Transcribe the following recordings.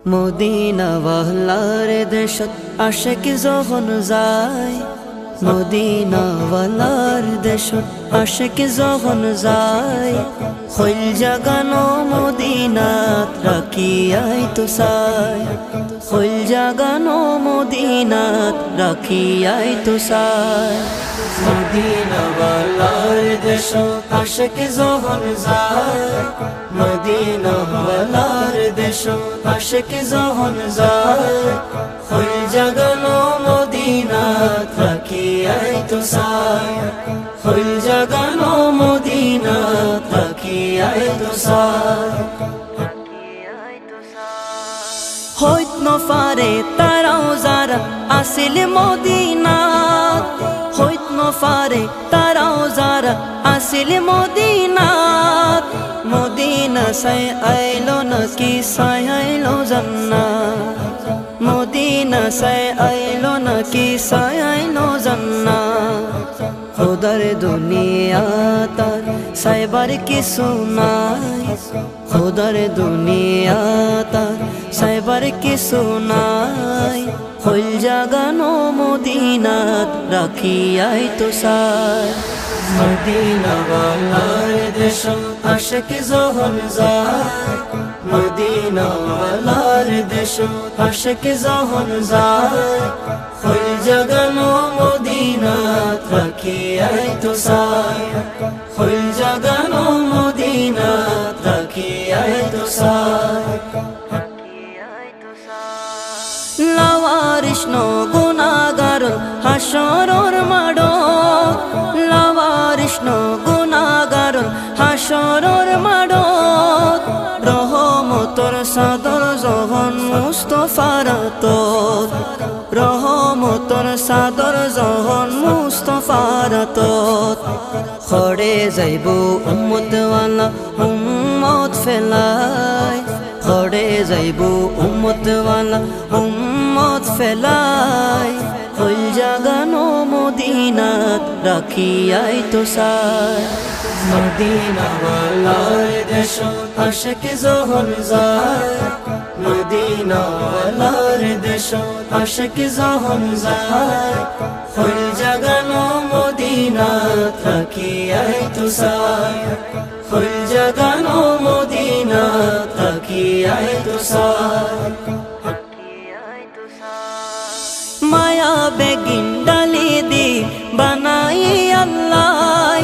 Medina ওয়ালার দেশত আশিক যখন যায়, মদিনা ওয়ালার দেশত আশিক যখন যায়, হইল জাগানো মদিনাত রাখিয়াই তো সাই, হইল জাগানো মদিনাত রাখিয়াই তো সাই। মদিনা ওয়ালার দেশত আশিক যখন যায়, মদিনা ওয়ালার দেশত আশিক যখন যায়, হইল জাগানো মদিনাত রাখিয়াই তো সাই, হইল জাগানো মদিনাত রাখিয়াই তো সাই। হইত নফারে তারাও যারা আসিল মদিনাত, হইত নফারে তারাও যারা আসিল মদিনাত, মদিনা সাই আইলো নাকি সাই আইলো জান্নাত, মদিনা সাই আইলো নাকি সাই আইলো জান্নাত। খোদার দুনিয়া তার সাইবার কিছু নাই, খোদার দুনিয়া তার সাইবার কিছু নাই, হইল জাগানো মদিনাত রাখিয়াই তো সাই। মদিনা ওয়ালার দেশত আশিক যখন যায়, মদিনা ওয়ালার দেশত আশিক যখন যায়, হইল জাগানো মদিনাত রাখিয়াই তো সাই, হইল জাগানো মদিনাত রাখিয়াই তো সাই। লাওয়ারিস নো গুনাহগার হাসরর মাডো, লাওয়ারিস নো গুনাহগার হাসরর মাডো, রহমতর সাদর যখন মুস্তাফার তোর, রহমতর সাদর যখন মুস্তাফার তোর, খড়ে যাইব উম্মতওয়ালা উম্মত ফেলাই, খড়ে যাইব উম্মতওয়ালা উম্মত ফেলাই, হইল জাগানো মদিনাত রাখিয়াই তো সাই। মদিনা ওয়ালার দেশত আশিক যখন যায়, মদিনা ওয়ালার দেশত আশিক যখন যায়, হইল জাগানো মদিনাত রাখিয়াই তো সাই, হইল জাগানো মদিনাত রাখিয়াই তো সাই। মায়া বেগিন ডালি দি বানাই আল্লাহ,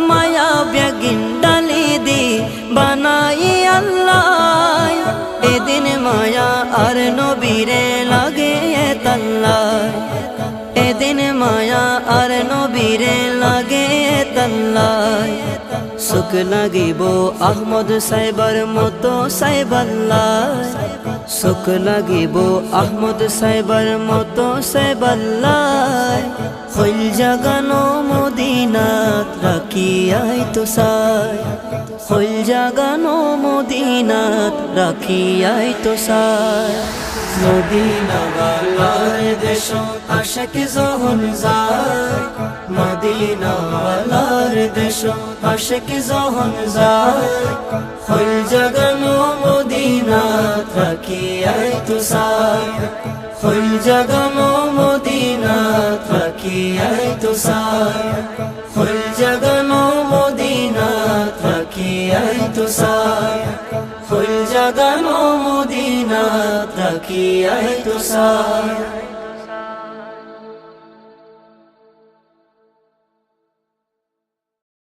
মায়া বেগিন ডালি দি বানাই আল্লাহ, এদিন মায়া আর নবীরে লাগে তাল্লাই, এদিন মায়া আর নবীরে লাগে তাল্লাই, সুখ লাগিব আহমদ সাইবার মতো সাইবাল্লাই, সুখ লাগিব আহমদ সাইবার মতো সাইবাল্লাই, হইল জাগানো মদিনাত রাখিয়াই তো সাই, হইল জাগানো মদিনাত রাখিয়াই তো সাই। মদিনা ওয়ালার দেশত আশিক যখন যায়, মদিনা ওয়ালার দেশত আশিক যখন যায়, হইল জাগানো মদিনাত রাখিয়াই তো সাই, হইল জাগানো মদিনাত রাখিয়াই তো সাই, হইল জাগানো মদিনাত রাখিয়াই তো সাই, হইল জাগানো মদিনাত রাখিয়াই তো সাই।